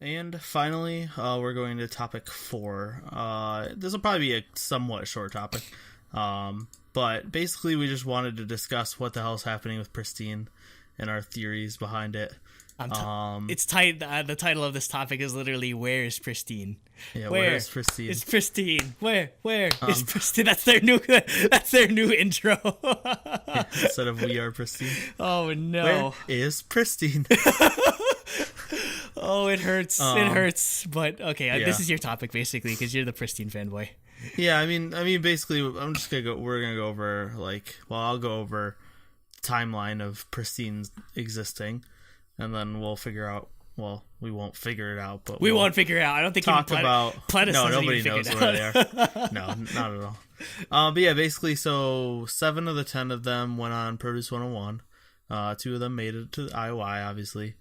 And finally, we're going to topic 4. This will probably be a somewhat short topic. But basically we just wanted to discuss what the hell is happening with Pristin and our theories behind it. It's tight. The title of this topic is literally "Where is Pristin?" Yeah, where is Pristin? It's Pristin. Where is Pristin? That's their new intro. Yeah, instead of "We are Pristin." Oh no! Where is Pristin? Oh, it hurts. It hurts. But okay, yeah. This is your topic basically because you're the Pristin fanboy. Yeah, I mean, basically, I'm just gonna go. We're gonna go over I'll go over timeline of Pristin's existing. And then we'll figure out. Well, we won't figure it out, but we won't figure it out. I don't think talk about. Pledis No, nobody knows where they are. No, not at all. But yeah, basically, so 7 of the 10 of them went on Produce 101. 2 of them made it to the IOI, obviously.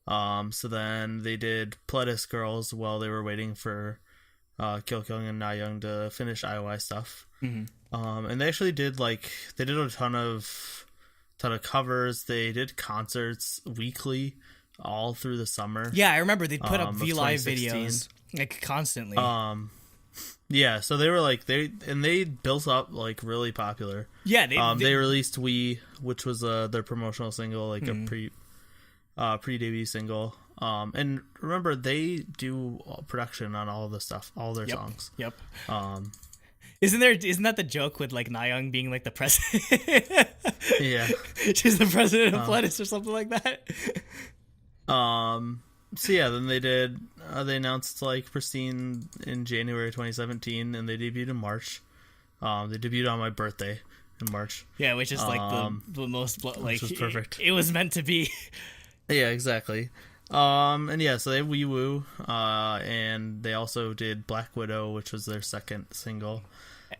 So then they did Pledis Girls while they were waiting for Kyung and Nayoung to finish IOI stuff. Mm-hmm. And they actually did they did a ton of covers. They did concerts weekly all through the summer. Yeah, I remember they put up V-Live videos constantly. Yeah, so they were they built up really popular. Yeah, they released We, which was their promotional single, a pre-debut single. And remember, they do production on all of the stuff, all their songs. Yep. Isn't that the joke with Nayoung being the president? Yeah. She's the president of Pledis or something like that. So yeah, then they announced Pristin in January 2017 and they debuted in March. They debuted on my birthday in March. Yeah, which is the most which was perfect. It was meant to be. Yeah, exactly. And yeah, so they have Wee Woo, and they also did Black Widow, which was their second single.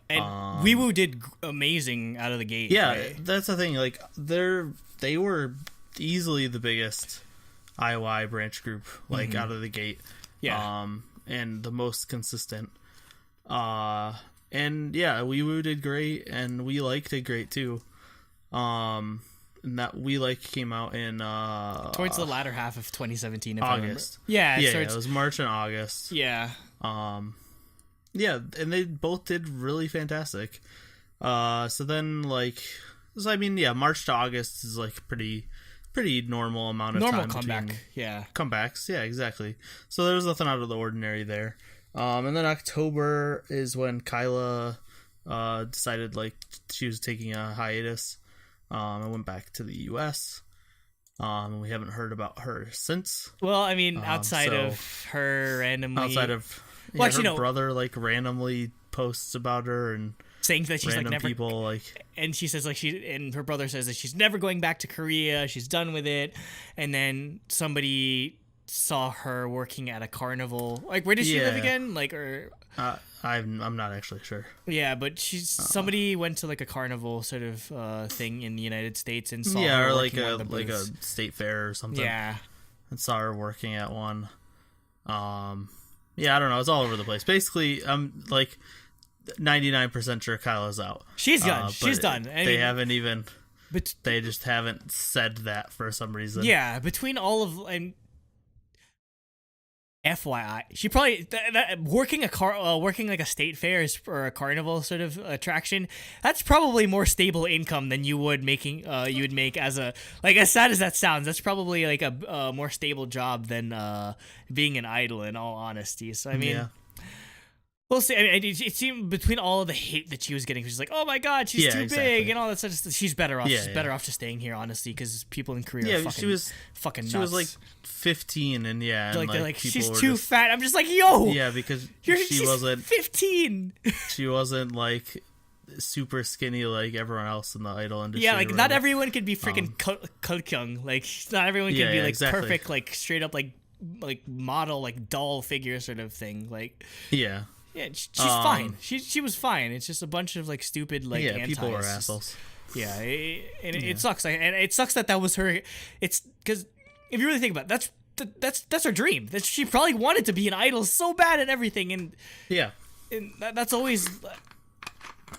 And Wee Woo did amazing out of the gate. Yeah, right? That's the thing. They were easily the biggest IOI branch group, out of the gate. Yeah. And the most consistent. And yeah, Wee Woo did great, and We Like did great too. And that We Like came out in towards the latter half of 2017, if August. Yeah, it was March and August. Yeah. Yeah, and they both did really fantastic. So then March to August is pretty normal amount of time comeback. between comebacks. Yeah, exactly. So there was nothing out of the ordinary there. And then October is when Kyla decided she was taking a hiatus. And went back to the U.S. And we haven't heard about her since. Well, outside of her randomly, her brother randomly posts about her and saying that she's random never people and she says and her brother says that she's never going back to Korea. She's done with it. And then somebody saw her working at a carnival. Where does she live again? I'm not actually sure. Yeah, but somebody went to a carnival sort of thing in the United States and saw her or a state fair or something. Yeah, and saw her working at one. Yeah, I don't know. It's all over the place. Basically, I'm 99% sure Kyla's out. She's done. She's done. They haven't even. But they just haven't said that for some reason. Yeah, between all of FYI, she probably working a state fair or a carnival sort of attraction. That's probably more stable income than you would make as a as sad as that sounds. That's probably a more stable job than being an idol. In all honesty, so we'll see. It seemed between all of the hate that she was getting, she's oh my god, she's too big and all that stuff. She's better off. She's better off just staying here, honestly, because people in Korea are fucking nuts. She was 15, and they're she's too fat. I'm just yo. Yeah, because she wasn't 15. She wasn't super skinny like everyone else in the idol industry. Yeah, not everyone could be freaking Kyung. Not everyone can be exactly. perfect, straight up model doll figure sort of thing. Yeah. Yeah, she's fine. She was fine. It's just a bunch of stupid antis. People were assholes. Yeah, it sucks. And it sucks that was her. It's because if you really think about it, that's her dream. That she probably wanted to be an idol so bad and everything. And yeah, and that's always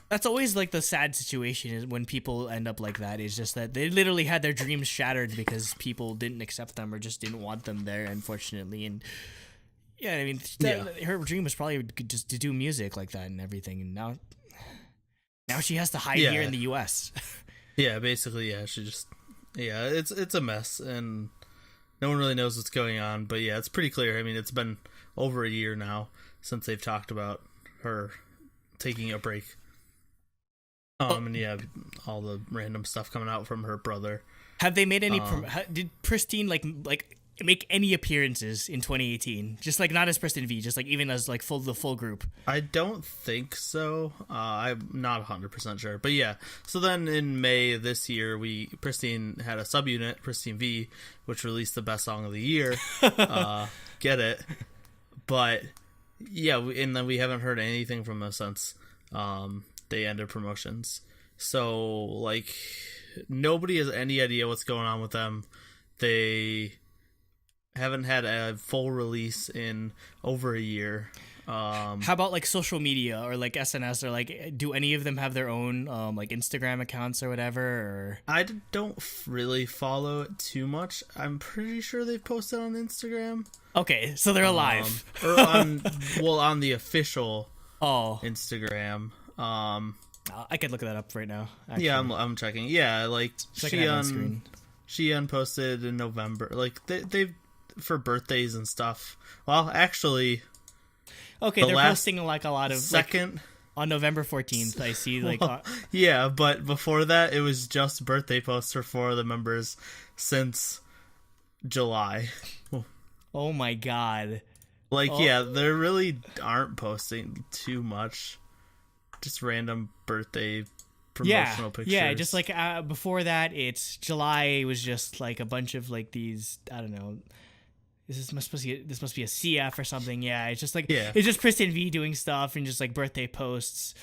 That's always like the sad situation is when people end up like that. Is just that they literally had their dreams shattered because people didn't accept them or just didn't want them there, unfortunately. And yeah, I mean, her dream was probably just to do music like that and everything. And now she has to hide here in the U.S. Yeah, basically, yeah. She just, it's a mess, and no one really knows what's going on. But yeah, it's pretty clear. I mean, it's been over a year now since they've talked about her taking a break. And yeah, all the random stuff coming out from her brother. Have they made any? Did Pristin like make any appearances in 2018? Just like not as Pristin V, just like even as like the full group. I don't think so. I'm not 100% sure, but yeah. So then in May this year, Pristin had a subunit, Pristin V, which released the best song of the year. Get it? But yeah, and then we haven't heard anything from them since. They ended promotions. So, like, nobody has any idea what's going on with them. They haven't had a full release in over a year. How about, like, social media or, like, SNS? Or, like, do any of them have their own, like, Instagram accounts or whatever? Or I don't really follow it too much. I'm pretty sure they've posted on Instagram. Okay, so they're alive. Or on the official Instagram. I could look that up right now. Actually. Yeah, I'm checking. Yeah, like she unposted in November. Like they've for birthdays and stuff. Well, actually, okay, they're posting like a lot of second like, on November 14th. I see like yeah, but before that, it was just birthday posts for 4 of the members since July. Oh my god! Like yeah, they really aren't posting too much. Just random birthday promotional pictures. Yeah, just like before that, it's July. It was just like a bunch of like these. I don't know. This must be a CF or something. Yeah, it's just like it's just Pristin V doing stuff and just like birthday posts.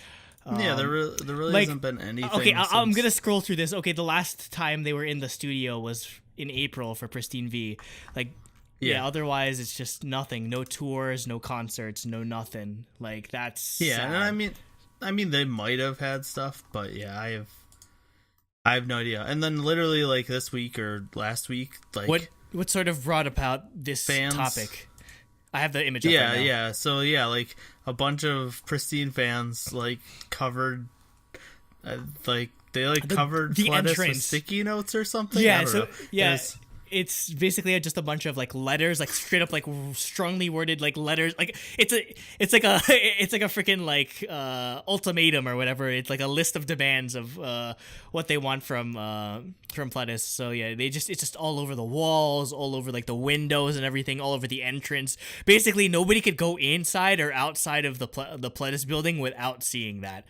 Yeah, there really hasn't been anything. Okay, I'm gonna scroll through this. Okay, the last time they were in the studio was in April for Pristin V. Like. Yeah. Otherwise, it's just nothing. No tours, no concerts, no nothing. Like that's sad. And I mean, they might have had stuff, but yeah, I have no idea. And then literally, like this week or last week, like what sort of brought about this topic? I have the image. Up right now. Yeah. So yeah, like a bunch of Pristin fans like covered, covered the lettuce entrance with sticky notes or something. Yeah. So yeah. It's basically just a bunch of like letters, like straight up like strongly worded like letters. Like it's like a freaking like ultimatum or whatever. It's like a list of demands of what they want from Pledis. So yeah, it's just all over the walls, all over like the windows and everything, all over the entrance. Basically, nobody could go inside or outside of the Pledis building without seeing that.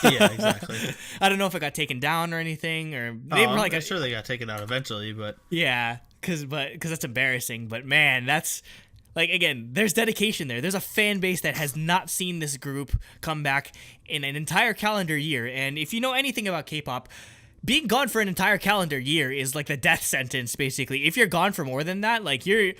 Yeah, exactly. I don't know if it got taken down or anything, or I'm sure they got taken out eventually, but yeah, because that's embarrassing. But man, that's like again, there's dedication there. There's a fan base that has not seen this group come back in an entire calendar year. And if you know anything about K-pop, being gone for an entire calendar year is like the death sentence. Basically, if you're gone for more than that, like you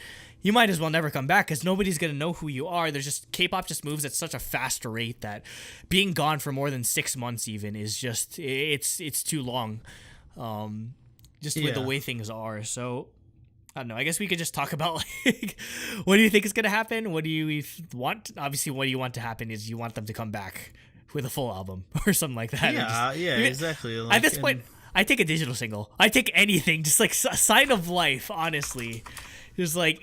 might as well never come back because nobody's going to know who you are. There's just K-pop just moves at such a fast rate that being gone for more than 6 months even is just it's too long. With the way things are. So I don't know. I guess we could just talk about like what do you think is going to happen? What do you want? Obviously, what you want to happen is you want them to come back with a full album or something like that. Exactly. Like, at this point, I take a digital single. I take anything, just like a sign of life, honestly. Just like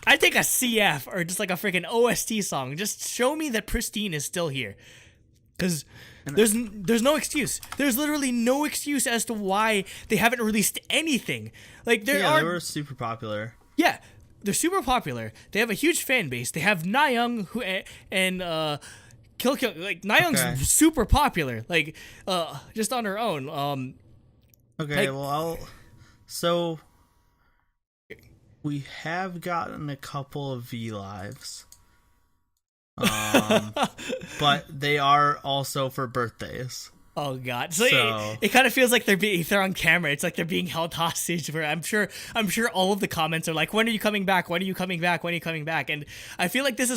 I take a CF or just like a freaking OST song. Just show me that Pristin is still here, because there's no excuse. There's literally no excuse as to why they haven't released anything. Like they were super popular. Yeah, they're super popular. They have a huge fan base. They have Annyong and Kill. Like Nayoung's super popular. Like just on her own. Okay, so. We have gotten a couple of V Lives, but they are also for birthdays. Oh god! So, So- it kind of feels like they're on camera. It's like they're being held hostage. Where I'm sure all of the comments are like, "When are you coming back? When are you coming back? When are you coming back?" And I feel like this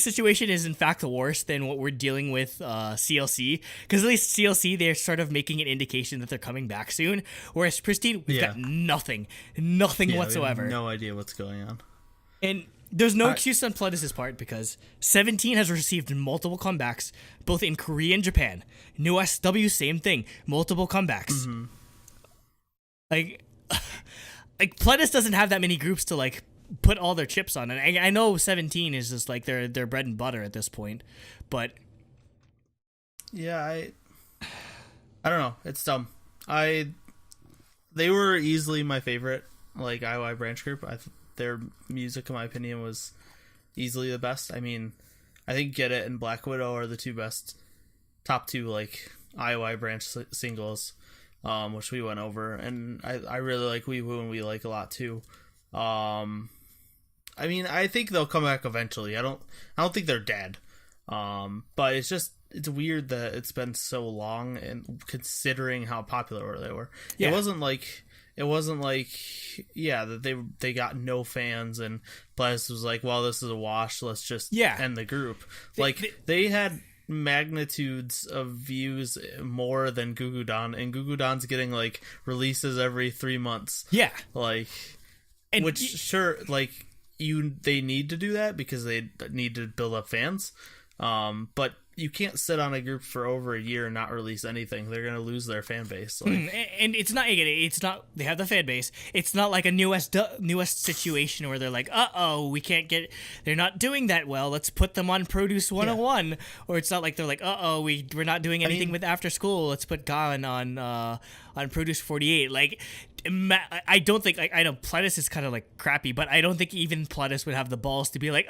situation is in fact worse than what we're dealing with CLC, because at least CLC, they're sort of making an indication that they're coming back soon, whereas Pristin, we've got nothing Yeah, whatsoever. we have no idea what's going on. And there's no excuse on Pledis' part, because 17 has received multiple comebacks, both in Korea and Japan. New SW, same thing, multiple comebacks. Mm-hmm. Like Pledis doesn't have that many groups to like put all their chips on, and I know 17 is just like their bread and butter at this point, but Yeah, I don't know. It's dumb. They were easily my favorite like IOI branch group. Their music, in my opinion, was easily the best. I mean, I think Get It and Black Widow are the top two like IOI branch singles, which we went over, and I really like We Woo and We Like a lot too. I mean, I think they'll come back eventually. I don't think they're dead. But it's weird that it's been so long, and considering how popular they were. Yeah. It wasn't like that they got no fans and Blast was like, well, this is a wash, let's just end the group. They had magnitudes of views more than Goo Goo Don, and Goo Goo Don's getting like releases every 3 months. Yeah. Like, and which sure, like they need to do that because they need to build up fans. But you can't sit on a group for over a year and not release anything. They're gonna lose their fan base. And it's not they have the fan base. It's not like a newest situation where they're like, we can't get. They're not doing that well. Let's put them on Produce 101. Yeah. Or it's not like they're like, we're not doing anything with After School. Let's put Gaon on Produce 48. Like, I don't think. I know Pledis is kind of like crappy, but I don't think even Pledis would have the balls to be like,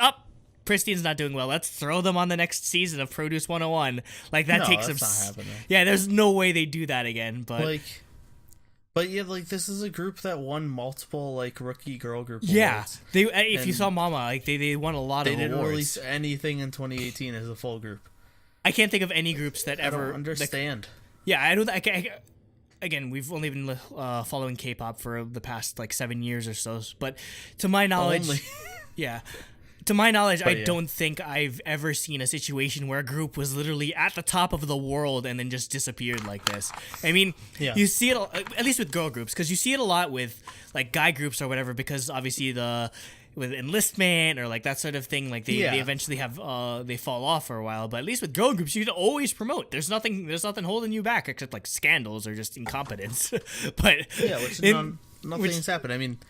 Pristin's not doing well. Let's throw them on the next season of Produce 101. Like, that takes them. That's not happening. Yeah, there's no way they do that again. But this is a group that won multiple like rookie girl group awards. Yeah, if you saw Mama, like they won a lot of awards. They didn't release anything in 2018 as a full group. I can't think of any groups that ever. I don't understand. I don't. Again, we've only been following K-pop for the past like 7 years or so. But to my knowledge, To my knowledge, I don't think I've ever seen a situation where a group was literally at the top of the world and then just disappeared like this. I mean, you see it, at least with girl groups, because you see it a lot with like guy groups or whatever, because obviously with enlistment or like that sort of thing, like they eventually have they fall off for a while. But at least with girl groups, you can always promote. There's nothing holding you back except like scandals or just incompetence. But nothing's happened. I mean,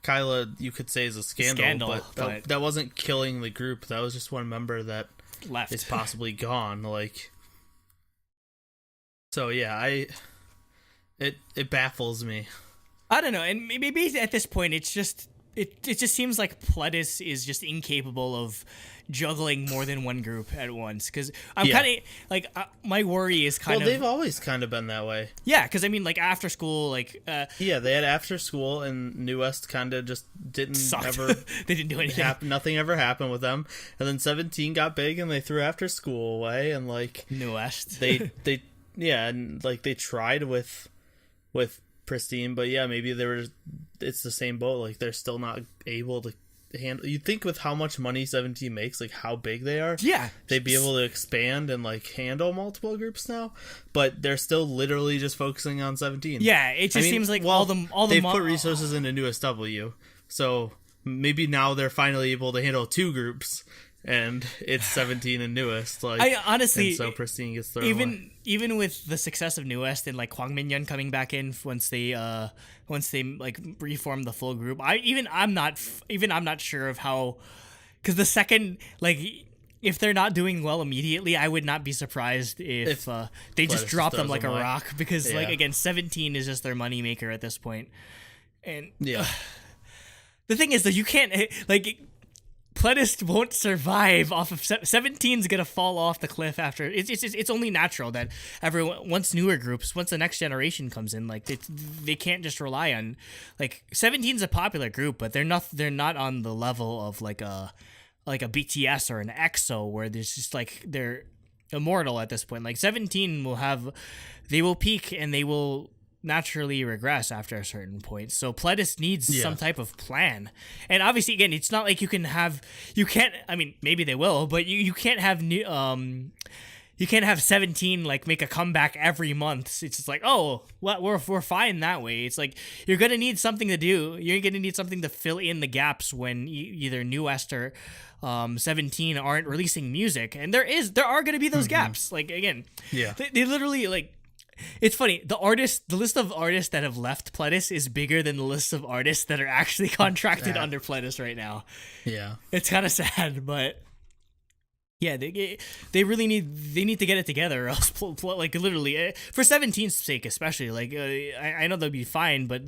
Kyla, you could say, is a scandal, but that wasn't killing the group. That was just one member that left. Is possibly gone. Like, so yeah, it baffles me. I don't know, and maybe at this point, it just seems like Pledis is just incapable of juggling more than one group at once. Because I'm kind of like my worry is kind of. Well, they've always kind of been that way. Yeah, because I mean, like After School, like they had After School, and New West kind of just didn't ever. They didn't do anything. Nothing ever happened with them, and then 17 got big, and they threw After School away, and like New West. they and like they tried with Pristin, but maybe it's the same boat. Like, they're still not able to handle. You'd think with how much money 17 makes, like how big they are, they'd be able to expand and like handle multiple groups now. But they're still literally just focusing on 17. Yeah, it just seems like all the they've put resources into New SW, so maybe now they're finally able to handle two groups. And it's 17 and Newest. Like, I honestly, and so Pristin gets thrown away. Even with the success of Newest and like Hwang Min-yeon coming back in once they like reform the full group, I'm not sure of how, because the second, like, if they're not doing well immediately, I would not be surprised if they just drop them like a rock, because like, again, 17 is just their moneymaker at this point. And the thing is, though, you can't like. Pledis won't survive off of 17's gonna fall off the cliff after. It's only natural that once the next generation comes in, like they can't just rely on, like, 17's a popular group, but they're not on the level of like a BTS or an EXO, where there's just like immortal at this point. Like 17 they will peak and they will naturally regress after a certain point. So Pledis needs some type of plan. And obviously, again, it's not like maybe they will, but you can't have you can't have 17 like make a comeback every month. It's just like, oh, well, we're fine that way. It's like you're gonna need something to do. You're gonna need something to fill in the gaps when either New West or 17 aren't releasing music, and there are gonna be those gaps. Like again, they literally like. It's funny. The list of artists that have left Pledis is bigger than the list of artists that are actually contracted under Pledis right now. Yeah, it's kind of sad, but. Yeah, they really need to get it together, or else like literally for 17's sake, especially like I know they'll be fine, but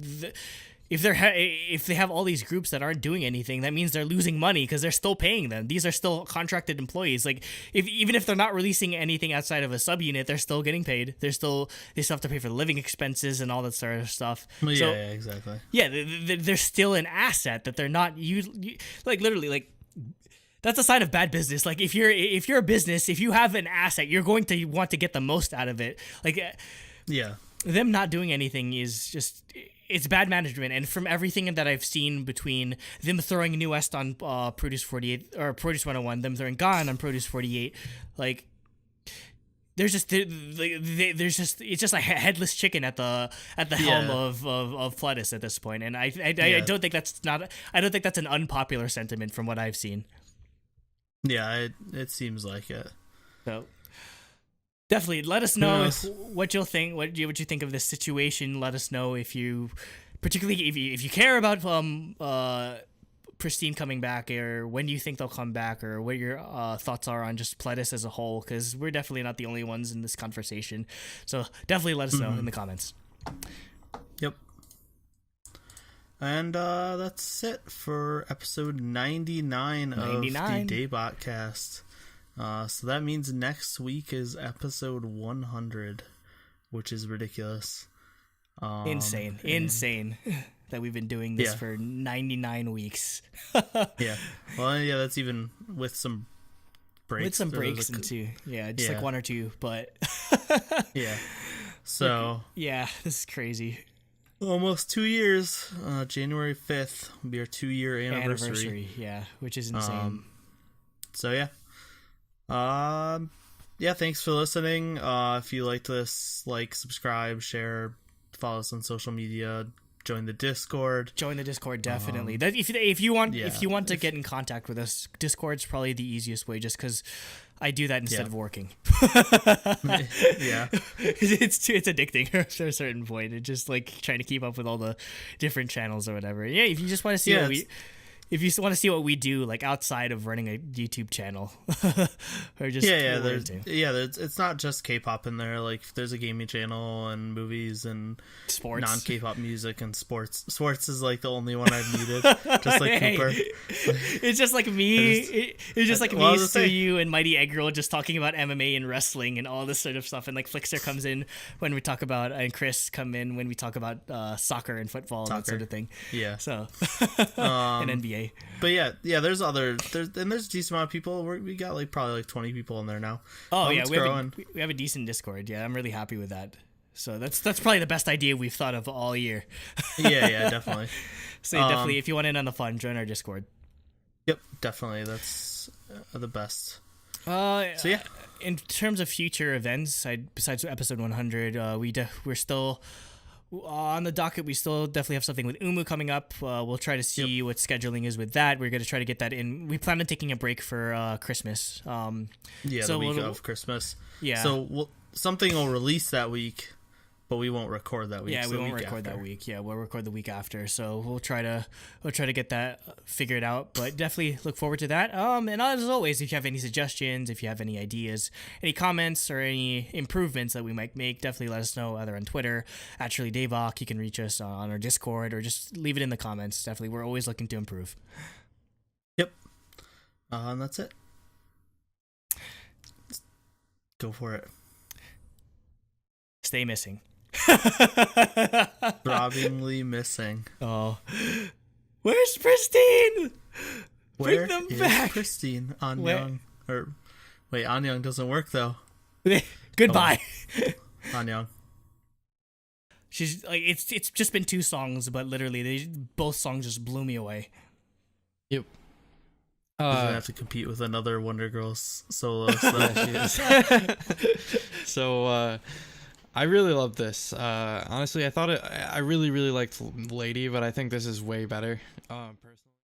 if they have all these groups that aren't doing anything, that means they're losing money because they're still paying them. These are still contracted employees. Like even if they're not releasing anything outside of a subunit, they're still getting paid. They still have to pay for the living expenses and all that sort of stuff. Well, yeah, exactly. Yeah, they're still an asset that they're not like literally like. That's a sign of bad business. Like if you're a business, if you have an asset, you're going to want to get the most out of it. Like, them not doing anything is just it's bad management. And from everything that I've seen between them throwing New West on Produce 48 or Produce 101, them throwing Gone on Produce 48, like. There's just it's just like a headless chicken at the helm of Pledis at this point, and I don't think that's an unpopular sentiment from what I've seen. Yeah, it seems like it. So definitely let us know what you'll think. What you think of this situation. Let us know if you, particularly if you care about Pristin coming back, or when do you think they'll come back, or what your thoughts are on just Pledis as a whole, because we're definitely not the only ones in this conversation. So definitely let us know in the comments. Yep. And that's it for episode 99 of the DaebakCast. So that means next week is episode 100, which is ridiculous. Insane that we've been doing this for 99 weeks. Yeah. Well, yeah, that's even with some breaks. With some breaks into, just like one or two, but... Yeah. So... Yeah, this is crazy. Almost 2 years. January 5th will be our 2-year anniversary. Yeah, which is insane. So yeah. Yeah, thanks for listening. If you liked this, subscribe, share, follow us on social media, join the Discord. Definitely. That if you want to get in contact with us, Discord's probably the easiest way, just because I do that instead of working. Yeah, it's addicting at a certain point. It's just like trying to keep up with all the different channels or whatever. Yeah, if you just want to see if you want to see what we do, like outside of running a YouTube channel, or just it's not just K-pop in there. Like there's a gaming channel and movies and sports, non-K-pop music and sports. Sports is like the only one I've muted, just like Cooper. It's just like me. It's just like me, Suyu, and Mighty Egg Girl just talking about MMA and wrestling and all this sort of stuff. And like Flixer comes in when we talk about, and Chris come in when we talk about soccer and football and that sort of thing. Yeah. So and NBA. But yeah, there's a decent amount of people. We got probably 20 people in there now. Oh yeah, we have a decent Discord. Yeah, I'm really happy with that. So that's probably the best idea we've thought of all year. yeah, definitely. So definitely, if you want in on the fun, join our Discord. Yep, definitely. That's the best. So yeah, in terms of future events, besides episode 100, we're still. On the docket, we still definitely have something with Umu coming up. We'll try to see what scheduling is with that. We're going to try to get that in. We plan on taking a break for Christmas. The week of Christmas. Yeah. So something will release that week, but we won't record that week. Yeah, we won't record that week. Yeah, we'll record the week after. So we'll try to get that figured out. But definitely look forward to that. And as always, if you have any suggestions, if you have any ideas, any comments, or any improvements that we might make, definitely let us know either on Twitter @Daebak. You can reach us on our Discord, or just leave it in the comments. Definitely, we're always looking to improve. Yep. And that's it. Go for it. Stay missing. Throbbingly missing. Oh, where's Pristin? Bring them back. Pristin? Annyong. Wait, Annyong doesn't work though. Goodbye. Annyong. She's like, it's just been 2 songs, but literally both songs just blew me away. Yep. She's gonna have to compete with another Wonder Girls solo. So. Yeah, she is. So I really love this. Honestly, I really liked Lady, but I think this is way better. Personally.